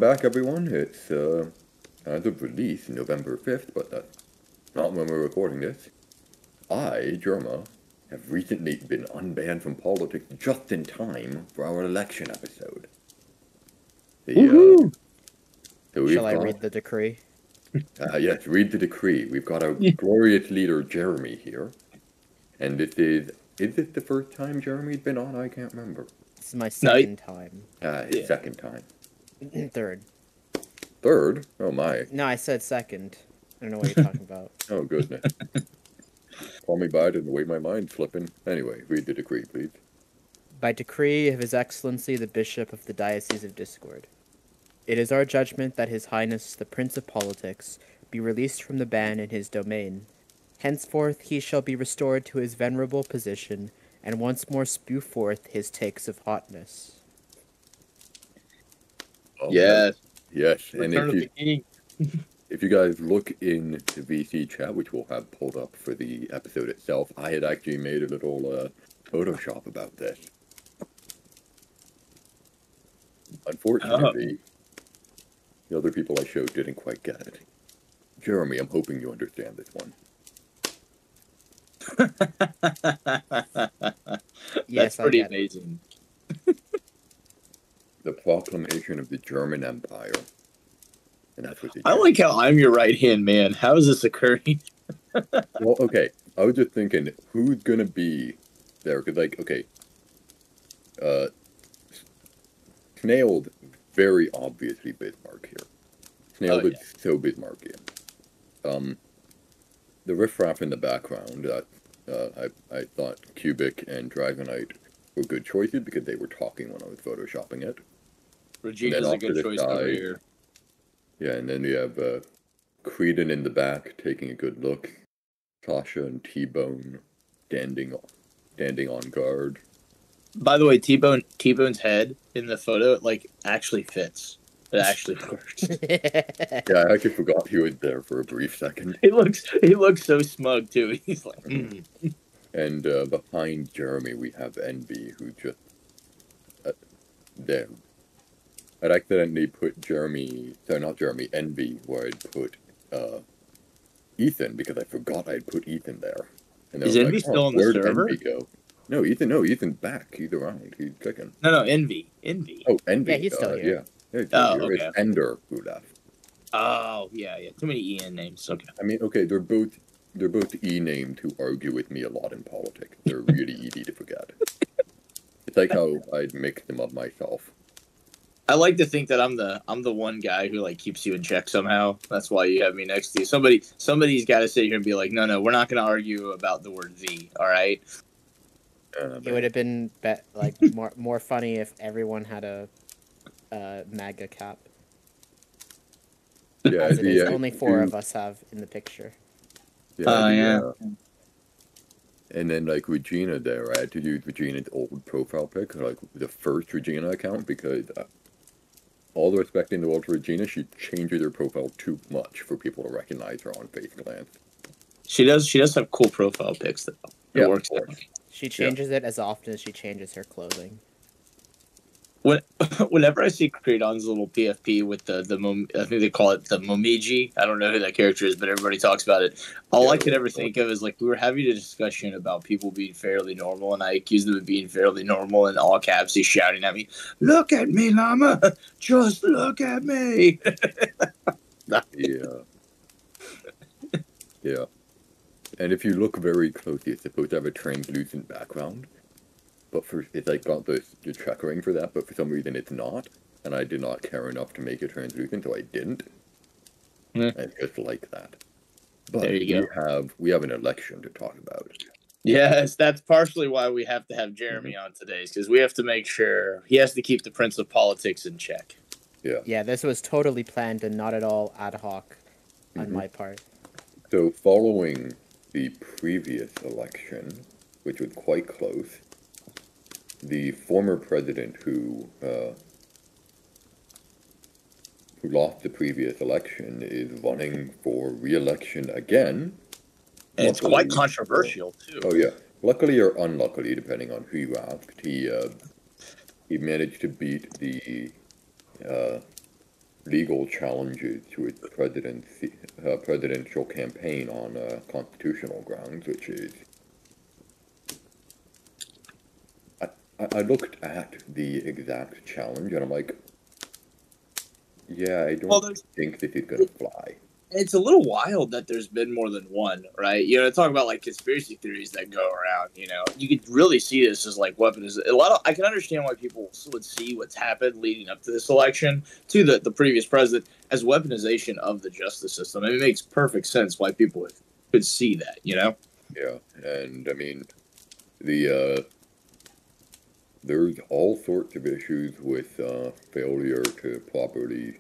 back, everyone. It's as of release, November 5th, but that's not when we're recording this. I, Germa, have recently been unbanned from politics just in time for our election episode. Woohoo! Shall I read the decree? Yes, read the decree. We've got our glorious leader, Jeremy, here. And this is it the first time Jeremy's been on? I can't remember. This is my second time. His second time. Third. Third? Oh my. No, I said second. I don't know what you're talking about. Oh, goodness. Call me by it the way my mind's flipping. Anyway, read the decree, please. By decree of His Excellency the Bishop of the Diocese of Discord, it is our judgment that His Highness the Prince of Politics be released from the ban in his domain. Henceforth he shall be restored to his venerable position, and once more spew forth his takes of hotness. Yes. Yes, Return and of the King. if you guys look in the VC chat, which we'll have pulled up for the episode itself, I had actually made a little Photoshop about this. Unfortunately, the other people I showed didn't quite get it. Jeremy, I'm hoping you understand this one. Yes, That's pretty I get it. amazing. The proclamation of the German Empire. And that's what they I did. like how I'm your right hand man. How is this occurring? Well, okay. I was just thinking, who's gonna be there? Because, like, okay. Snailed, very obviously Bismarck here. Snailed is so Bismarckian. The riffraff in the background, I thought Cubic and Dragonite were good choices because they were talking when I was photoshopping it. Regina's a good choice over here. Yeah, and then we have Creedon in the back taking a good look. Tasha and T-Bone standing on guard. By the way, T-Bone's head in the photo actually fits. It actually works. Yeah, I actually forgot he was there for a brief second. He looks so smug too. He's like, And behind Jeremy, we have Envy, who just there. I'd accidentally put Envy, where I'd put Ethan because I forgot I'd put Ethan there. And is Envy still on the where'd server? Envy go? No, Ethan's back. He's around. He's clicking. No, Envy. Oh, Envy. Yeah, he's still here. Yeah, okay. It's Ender who left. Oh, yeah. Too many EN names. Okay. I mean, okay, they're both E-named who argue with me a lot in politics. They're really easy to forget. It's like how I'd mix them up myself. I like to think that I'm the one guy who keeps you in check somehow. That's why you have me next to you. Somebody's got to sit here and be like, no, we're not going to argue about the word "the." All right. It would have been more funny if everyone had a MAGA cap. Yeah, As it is, only 4 of us have in the picture. Yeah. And then Regina there, I had to use Regina's old profile pic, the first Regina account, because all the respect in the world to Regina, she changes her profile too much for people to recognize her on face glance. She does have cool profile pics though. It works that way. She changes it as often as she changes her clothing. Whenever I see Creedon's little PFP with I think they call it the Momiji. I don't know who that character is, but everybody talks about it. All I could ever think of is we were having a discussion about people being fairly normal, and I accused them of being fairly normal, in all caps he's shouting at me, "Look at me, llama! Just look at me!" Yeah. And if you look very closely, it's supposed to have a translucent background. But it's got the checkering for that, but for some reason it's not. And I did not care enough to make it translucent, so I didn't. And just like that. But there you go. We have an election to talk about. Yes, that's partially why we have to have Jeremy on today, because we have to make sure he has to keep the Prince of Politics in check. Yeah, this was totally planned and not at all ad hoc on my part. So following the previous election, which was quite close, the former president who lost the previous election is running for re-election again. And it's quite controversial, too. Oh, yeah. Luckily or unluckily, depending on who you asked, he managed to beat the legal challenges to its presidential campaign on constitutional grounds, which is. I looked at the exact challenge and I'm like, yeah, I don't think this is gonna fly. It's a little wild that there's been more than one, right? You know, talk about like conspiracy theories that go around. You know, you could really see this as like weapons. I can understand why people would see what's happened leading up to this election to the previous president as weaponization of the justice system. And it makes perfect sense why people could see that. You know? Yeah, and I mean, there's all sorts of issues with failure to properly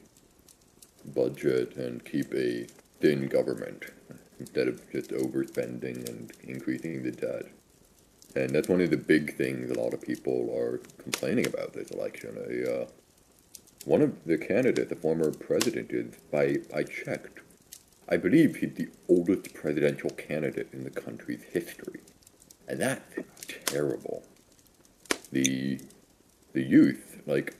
budget and keep a thin government instead of just overspending and increasing the debt. And that's one of the big things a lot of people are complaining about this election. One of the candidates, the former president, I checked, I believe he's the oldest presidential candidate in the country's history. And that's terrible. The youth, like,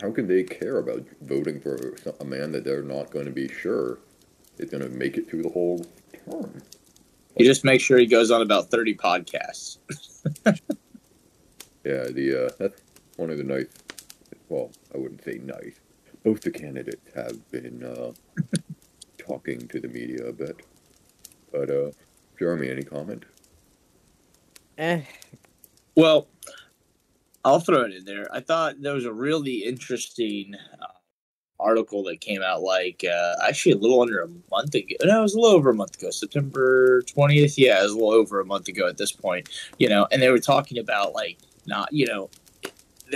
how can they care about voting for a man that they're not going to be sure is going to make it through the whole term? You just make sure he goes on about 30 podcasts. Yeah, that's one of the nice, well, I wouldn't say nice. Both the candidates have been talking to the media a bit. But, Jeremy, any comment? Well, I'll throw it in there. I thought there was a really interesting article that came out actually a little under a month ago. No, it was a little over a month ago. September 20th. Yeah, it was a little over a month ago at this point. You know, and they were talking about they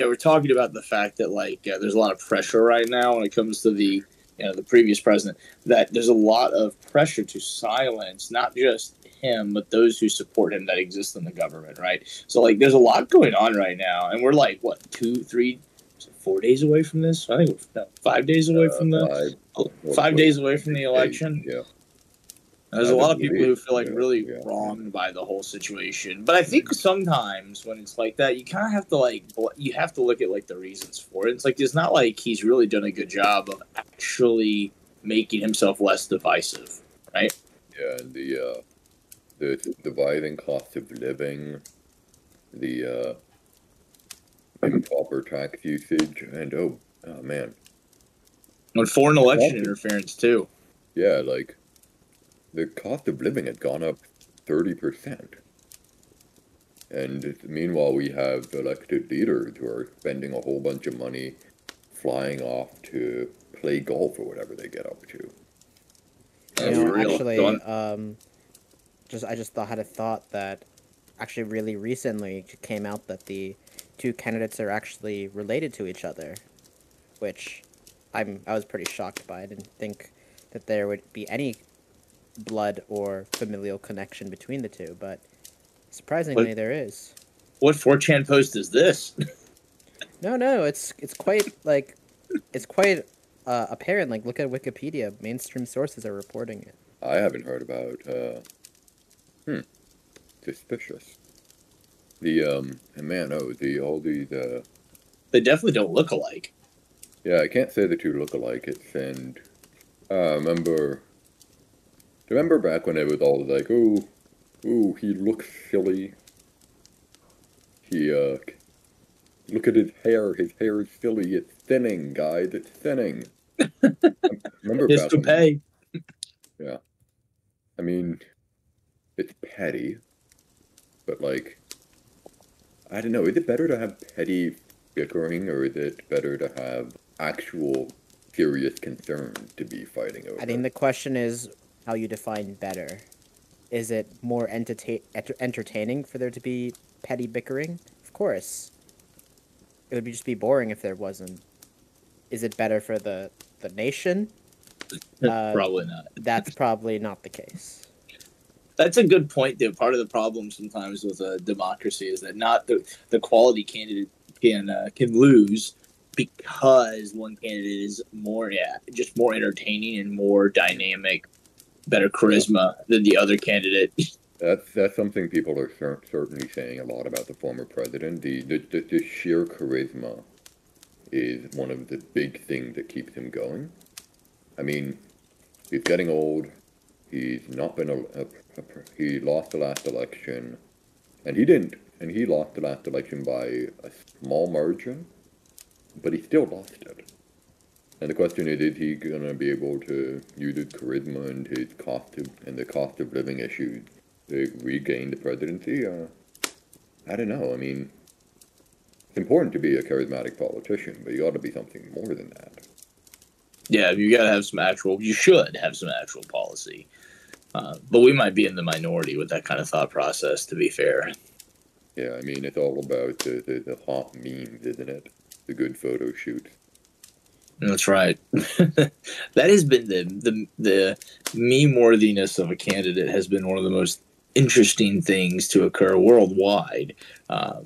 were talking about the fact that there's a lot of pressure right now when it comes to the previous president, that there's a lot of pressure to silence not just him but those who support him that exist in the government, right? So there's a lot going on right now, and we're 4 days away from this. I think we're 5 days away from five days away from the election. Yeah. There's a lot of people who feel really wronged by the whole situation. But I think sometimes when it's like that, you kind of have to you have to look at the reasons for it. It's not like he's really done a good job of actually making himself less divisive, right? Yeah, and the rising cost of living, the improper tax usage, and oh man, and foreign election interference too. Yeah, the cost of living had gone up 30%. And meanwhile, we have elected leaders who are spending a whole bunch of money flying off to play golf or whatever they get up to. I just had a thought that actually really recently came out that the two candidates are actually related to each other, which I was pretty shocked by. I didn't think that there would be any blood or familial connection between the two, but surprisingly there is. What 4chan post is this? No, it's quite apparent. Look at Wikipedia. Mainstream sources are reporting it. I haven't heard about suspicious. All these they definitely don't look alike. Yeah, I can't say the two look alike. Remember back when it was all oh, he looks silly. Look at his hair. His hair is silly. It's thinning, guys. It's thinning. Remember his toupee. Yeah. I mean, it's petty, but I don't know. Is it better to have petty bickering, or is it better to have actual serious concerns to be fighting over? I think the question is how you define better. Is it more entertaining for there to be petty bickering? Of course. It would just be boring if there wasn't. Is it better for the nation? Probably not. That's probably not the case. That's a good point, though. Part of the problem sometimes with a democracy is that not the quality candidate can lose because one candidate is more entertaining and more dynamic, better charisma than the other candidate. That's something people are certainly saying a lot about the former president. The sheer charisma is one of the big things that keeps him going. I mean, he's getting old. He's not been he lost the last election, and he didn't. And he lost the last election by a small margin, but he still lost it. And the question is he gonna be able to use his charisma and his the cost of living issues to regain the presidency? I don't know. I mean, it's important to be a charismatic politician, but you ought to be something more than that. Yeah, you gotta have you should have some actual policy. But we might be in the minority with that kind of thought process, to be fair. Yeah, I mean, it's all about the hot memes, isn't it? The good photo shoot. That's right. That has been the meme worthiness of a candidate has been one of the most interesting things to occur worldwide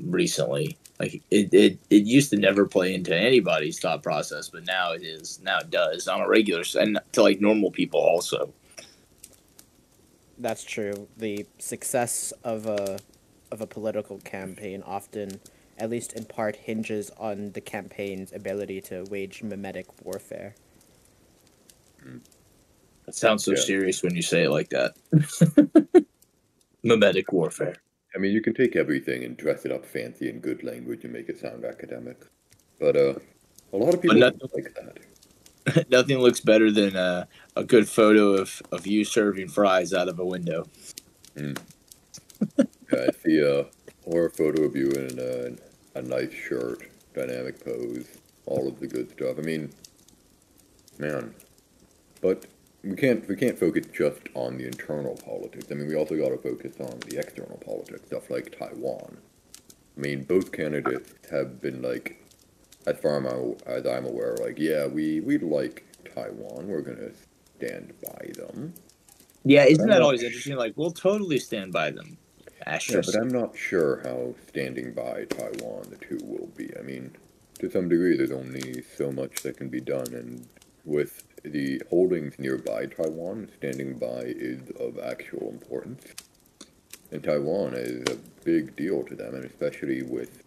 recently. Like it used to never play into anybody's thought process, but now it is. Now it does on a regular and to like normal people also. That's true. The success of a political campaign often, at least in part, hinges on the campaign's ability to wage mimetic warfare. It sounds so serious when you say it like that. Mimetic warfare. I mean, you can take everything and dress it up fancy in good language and make it sound academic. But a lot of people don't like that. Nothing looks better than a good photo of you serving fries out of a window. I see or a photo of you in a nice shirt, dynamic pose, all of the good stuff. I mean, man, but we can't focus just on the internal politics. I mean, we also got to focus on the external politics, stuff like Taiwan. I mean, both candidates have been like, as far as I'm aware, like, yeah, we like Taiwan. We're gonna stand by them. Yeah, isn't that always interesting? Like, we'll totally stand by them. Yeah, but I'm not sure how standing by Taiwan the two will be. I mean, to some degree, there's only so much that can be done, and with the holdings nearby Taiwan, standing by is of actual importance. And Taiwan is a big deal to them, and especially with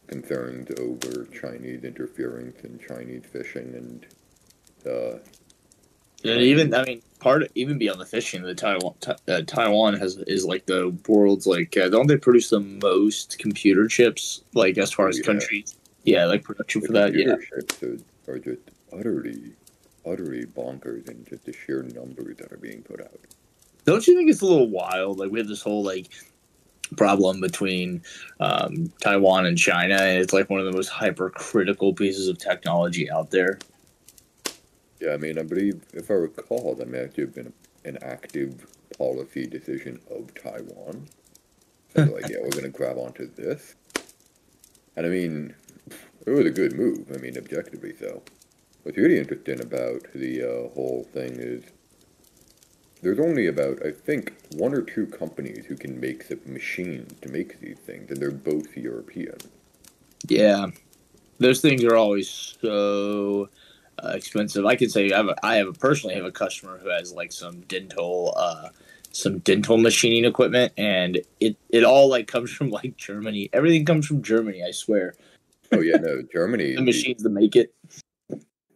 concerns over Chinese interference and Chinese fishing and even even beyond the fishing, the Taiwan is like the world's like don't they produce the most computer chips like as far as countries? Yeah, like production for that. Yeah, chips are just utterly bonkers and just the sheer numbers that are being put out. Don't you think it's a little wild? Like we have this whole like problem between Taiwan and China, and it's like one of the most hypercritical pieces of technology out there. Yeah, I mean, I believe, if I recall, that may actually have been an active policy decision of Taiwan. And like, yeah, we're going to grab onto this. And I mean, it was a good move. I mean, objectively so. What's really interesting about the whole thing is there's only about, I think, 1 or 2 companies who can make the machines to make these things, and they're both European. Yeah, those things are always so expensive. I can say I personally have a customer who has like some dental machining equipment, and it all like comes from like Germany. Everything comes from Germany, I swear. Oh yeah, no, Germany. The machines that make it.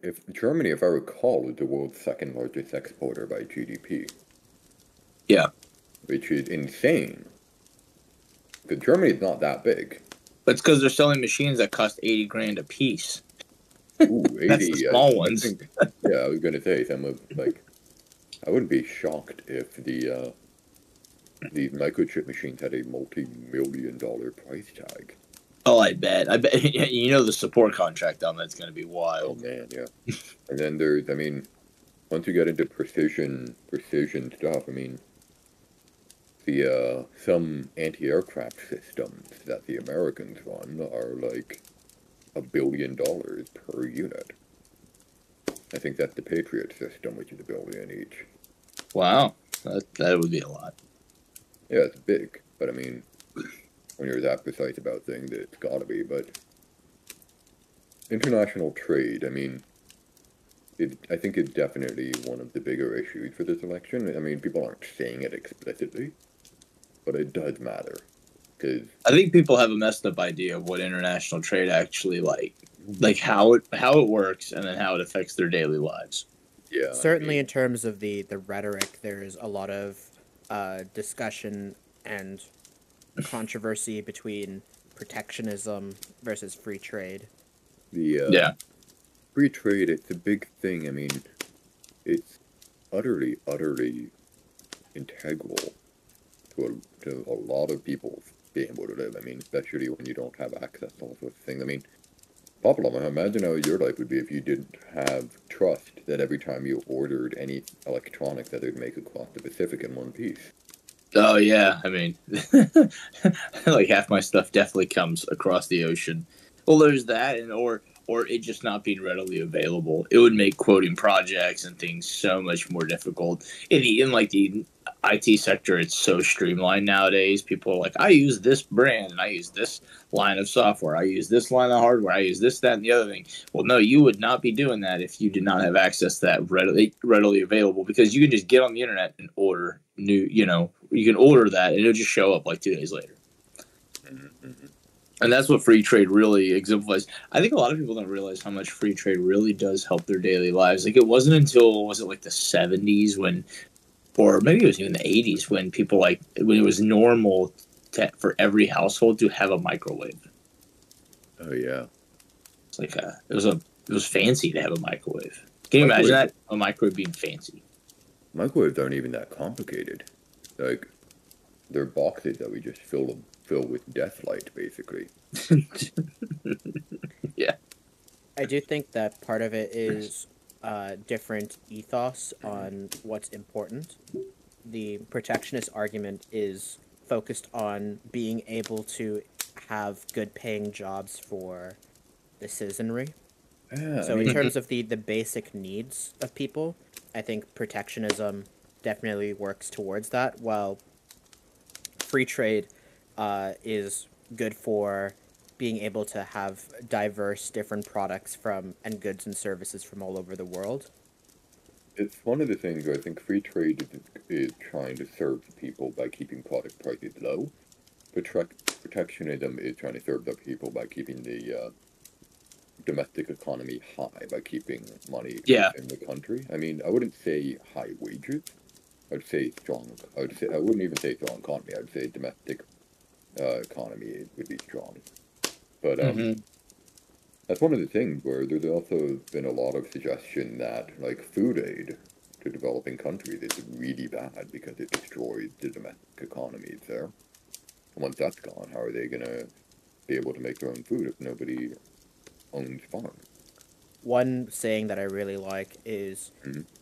If Germany, if I recall, is the world's 2nd largest exporter by GDP. Yeah, which is insane. Because Germany is not that big. That's because they're selling machines that cost $80,000 a piece. Ooh, 80. That's the small ones. Yeah, I was gonna say some of I wouldn't be shocked if these microchip machines had a multi-million-dollar price tag. Oh, I bet. You know the support contract on that's going to be wild. Oh man, yeah. And then there's, I mean, once you get into precision stuff, I mean, the some anti-aircraft systems that the Americans run are like $1 billion per unit. I think that's the Patriot system, which is $1 billion each. Wow, that would be a lot. Yeah, it's big, but I mean, when you're that precise about things, it's got to be. But international trade, I mean, I think it's definitely one of the bigger issues for this election. I mean, people aren't saying it explicitly, but it does matter. because I think people have a messed up idea of what international trade actually like how it works, and then how it affects their daily lives. yeah, Certainly, in terms of the rhetoric, there's a lot of discussion and controversy between protectionism versus free trade. the Yeah. free trade, it's a big thing. I mean, it's utterly integral to a lot of people being able to live. I mean, especially when you don't have access to all sorts of things. I mean, Pablo, imagine how your life would be if you didn't have trust that every time you ordered any electronics that it would make it across the Pacific in one piece. Oh yeah, I mean, like half my stuff definitely comes across the ocean. Well, there's that, and or it just not being readily available. It would make quoting projects and things so much more difficult. In like the IT sector, it's so streamlined nowadays. People are like, I use this brand and I use this line of software. I use this line of hardware. I use this, that, and the other thing. Well, no, you would not be doing that if you did not have access to that readily available, because you can just get on the internet and order new. You can order that and it'll just show up like 2 days later. Mm-hmm. And that's what free trade really exemplifies. I think a lot of people don't realize how much free trade really does help their daily lives. Like, it wasn't until, was it like the 70s when, or maybe it was even the 80s when people when it was normal for every household to have a microwave. Oh yeah. It's like it was fancy to have a microwave. Can you imagine that? A microwave being fancy. Microwaves aren't even that complicated. Like, they're boxes that we just fill with death light, basically. Yeah. I do think that part of it is different ethos on what's important. The protectionist argument is focused on being able to have good paying jobs for the citizenry. Yeah, So in terms of the basic needs of people, I think protectionism definitely works towards that, while free trade is good for being able to have diverse different products and goods and services from all over the world. it's one of the things where I think free trade is trying to serve the people by keeping product prices low. Protectionism is trying to serve the people by keeping the domestic economy high, by keeping money in the country. I mean, I wouldn't say high wages. I'd say strong. I wouldn't even say strong economy. I'd say domestic economy would be strong. But that's one of the things where there's also been a lot of suggestion that, like, food aid to developing countries is really bad because it destroys the domestic economies there. And once that's gone, how are they going to be able to make their own food if nobody owns farms? One saying that I really like is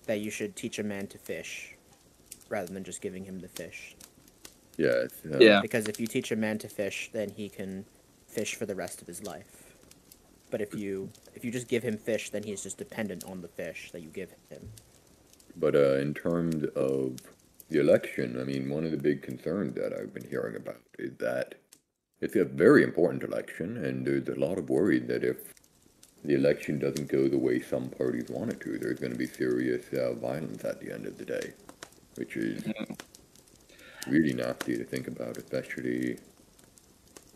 that you should teach a man to fish rather than just giving him the fish. Yes. Because if you teach a man to fish, then he can fish for the rest of his life. But if you just give him fish, then he's just dependent on the fish that you give him. But in terms of the election, I mean, one of the big concerns that I've been hearing about is that it's a very important election, and there's a lot of worry that if the election doesn't go the way some parties want it to, there's going to be serious violence at the end of the day, which is really nasty to think about, especially,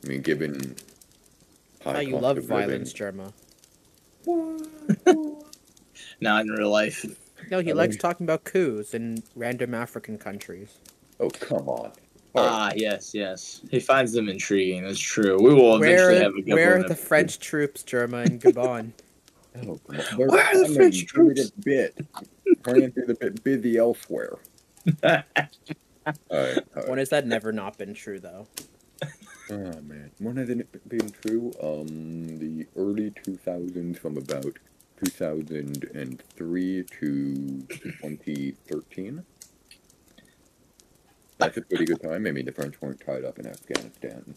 I mean, given how you love violence, Jerma. Not in real life. No, he likes talking about coups in random African countries. Oh, come on. Yes. He finds them intriguing. That's true. We will eventually have a government. Where are the French troops, Jerma, in Gabon? Oh, come on. Where are the French troops? Trying to be busy elsewhere. When has that never not been true, though? Oh, man. When has it been true? The early 2000s, from about 2003 to 2013. That's a pretty good time. I mean, the French weren't tied up in Afghanistan.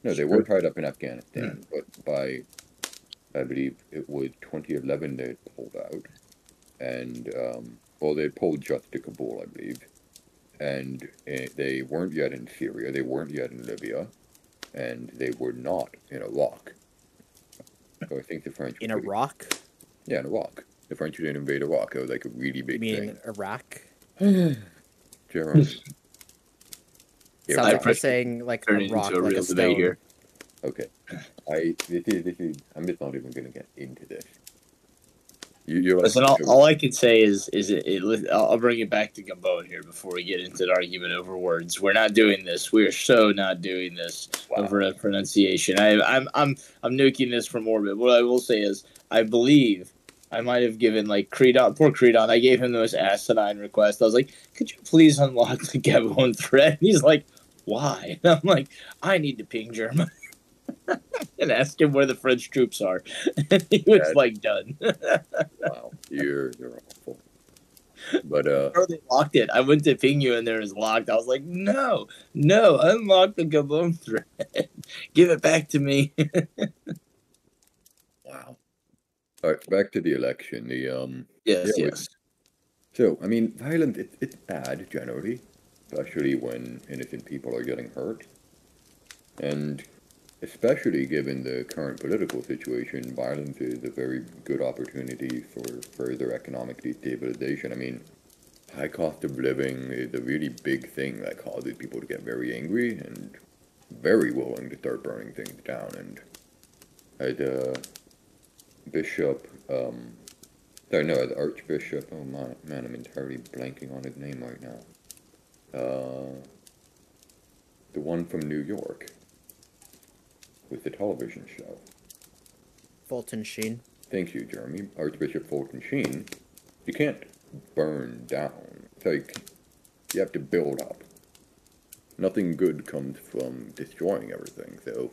No, they were tied up in Afghanistan, but by, I believe, it was 2011 they had pulled out. And, well, they pulled just to Kabul, I believe. And they weren't yet in Syria, they weren't yet in Libya, and they were not in Iraq. So I think the French... In Iraq? Yeah, in Iraq. The French didn't invade Iraq. It was like a really big thing. You mean Iraq? Jeremy. Here, Sounds I like you're pressed saying like turn a it rock, into a like a real debate stone. here. okay. I'm just not even gonna get into this. You're like, Listen, all I can say is I'll bring it back to Gamboa here before we get into the argument over words. We're not doing this. We are so not doing this over a pronunciation. I'm nuking this from orbit. What I will say is, I believe I might have given like Creedon, poor Creedon. I gave him the most asinine request. I was like, "Could you please unlock the Gabon thread?" And he's like, "Why?" And I'm like, "I need to ping Germany." And ask him where the French troops are. And he was like, done. wow, you're awful. But Bro, they locked it. I went to ping you and there was locked. I was like, no, unlock the Gabon thread. Give it back to me. wow. All right, back to the election. Yes. So I mean, violence it's bad generally, especially when innocent people are getting hurt, and especially given the current political situation, violence is a very good opportunity for further economic destabilization. I mean, high cost of living is a really big thing that causes people to get very angry and very willing to start burning things down. And as Bishop, sorry, no, as Archbishop, oh man, I'm entirely blanking on his name right now. The one from New York with the television show. Fulton Sheen. Thank you, Jeremy. Archbishop Fulton Sheen. You can't burn down. It's like you have to build up. Nothing good comes from destroying everything. So,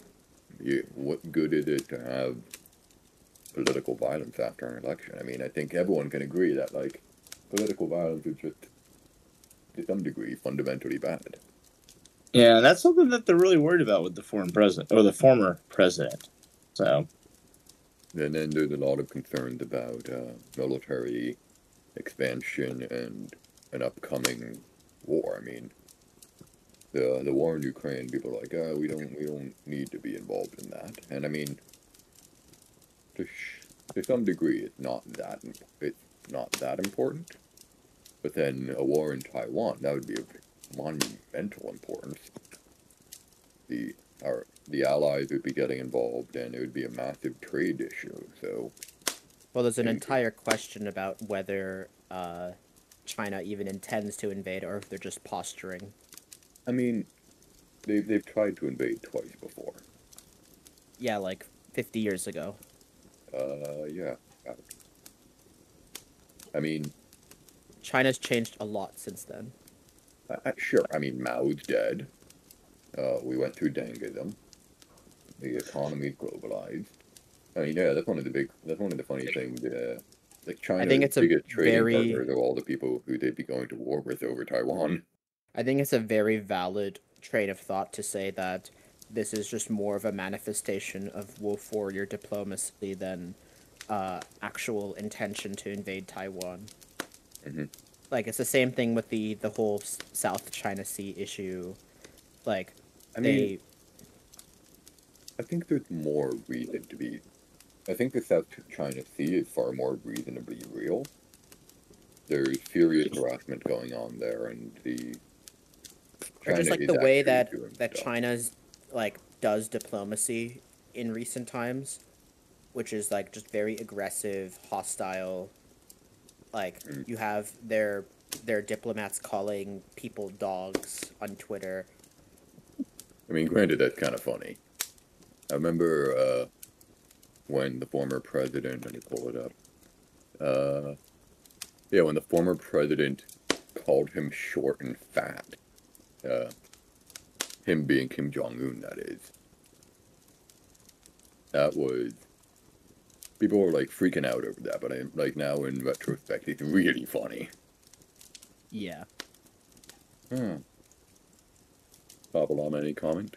what good is it to have political violence after an election? I mean, I think everyone can agree that like political violence is just, to some degree, fundamentally bad. Yeah, and that's something that they're really worried about with the foreign president or the former president. So, And then there's a lot of concerns about military expansion and an upcoming war. I mean, the war in Ukraine, people are like, we don't need to be involved in that. And I mean, to some degree, it's not that important. But then a war in Taiwan, that would be of monumental importance. The allies would be getting involved, and it would be a massive trade issue. So, Well, there's an entire question about whether China even intends to invade or if they're just posturing. I mean, they've tried to invade twice before. Yeah, like 50 years ago. Yeah. I mean, China's changed a lot since then. sure. I mean, Mao's dead. We went through Dengism. The economy's globalized. I mean, yeah, that's one of the funny things. Like China's I think it's a biggest trading very- partners are all the people who they'd be going to war with over Taiwan. I think it's a very valid train of thought to say that this is just more of a manifestation of wolf warrior diplomacy than actual intention to invade Taiwan. Mhm. Like, it's the same thing with the whole South China Sea issue. Like, I think there's more reason to be. I think the South China Sea is far more reasonably real. There's serious harassment going on there, and or just China like is the way actually that doing stuff. China's like does diplomacy in recent times, which is like just very aggressive, hostile. Like, you have their diplomats calling people dogs on Twitter. I mean, granted, that's kind of funny. I remember when the former president, let me pull it up. Yeah, when the former president called him short and fat. Him being Kim Jong-un, that is. That was... People were, like, freaking out over that, but like, now in retrospect, it's really funny. Yeah. Babalam, any comment?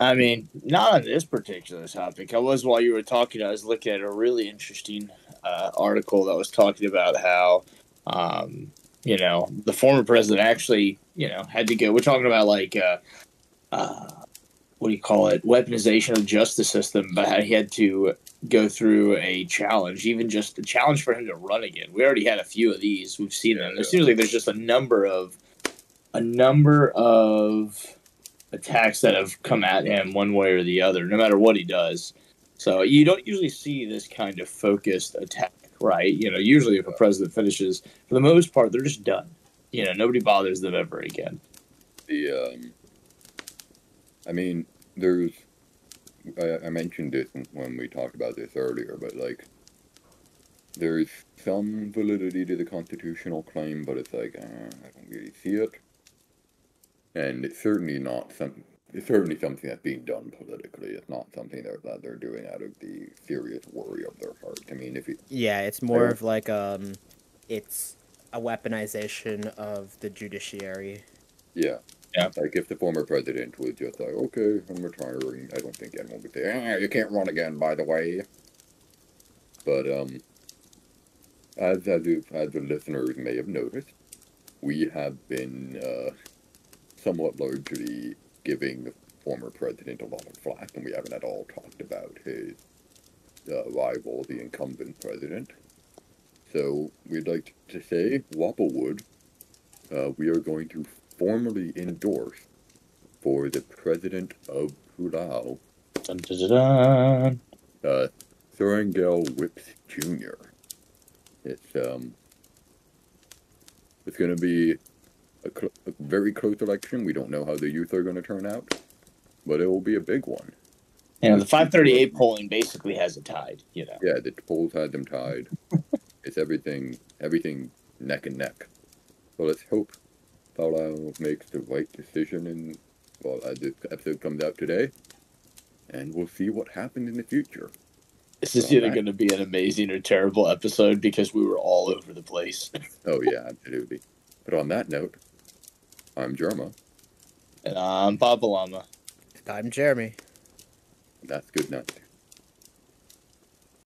I mean, not on this particular topic. While you were talking, I was looking at a really interesting article that was talking about how, the former president actually, had to go. We're talking about like, what do you call it? Weaponization of the justice system, but how he had to go through a challenge, even just a challenge for him to run again. We already had a few of these. We've seen them. It seems like there's just a number of a number of attacks that have come at him one way or the other, no matter what he does. So you don't usually see this kind of focused attack, right? Usually if a president finishes, for the most part, they're just done. Nobody bothers them ever again. I mean, there's. I mentioned this when we talked about this earlier, but like, there's some validity to the constitutional claim, but it's like, I don't really see it. And it's certainly not some. It's certainly something that's being done politically. It's not something that they're doing out of the serious worry of their heart. I mean, if you, Yeah, it's more of like it's a weaponization of the judiciary. yeah, Yeah. like if the former president was just like, okay, I'm retiring, I don't think anyone would say, you can't run again, by the way. But as the listeners may have noticed, we have been somewhat largely giving the former president a lot of flack, and we haven't at all talked about his rival, the incumbent president. So we'd like to say, Wapplewood, we are going to formally endorse for the president of Palau, Dun, dun, dun, dun. Thorengel Whips Jr. It's going to be a very close election. We don't know how the youth are going to turn out, but it will be a big one. The 538 polling basically has it tied. Yeah, the polls had them tied. It's everything neck and neck. So let's hope Palau makes the right decision as this episode comes out today, and we'll see what happens in the future. This is either going to be an amazing or terrible episode because we were all over the place. Oh yeah, absolutely. But on that note, I'm Jerma. And I'm Papa Llama. And I'm Jeremy. And that's good night.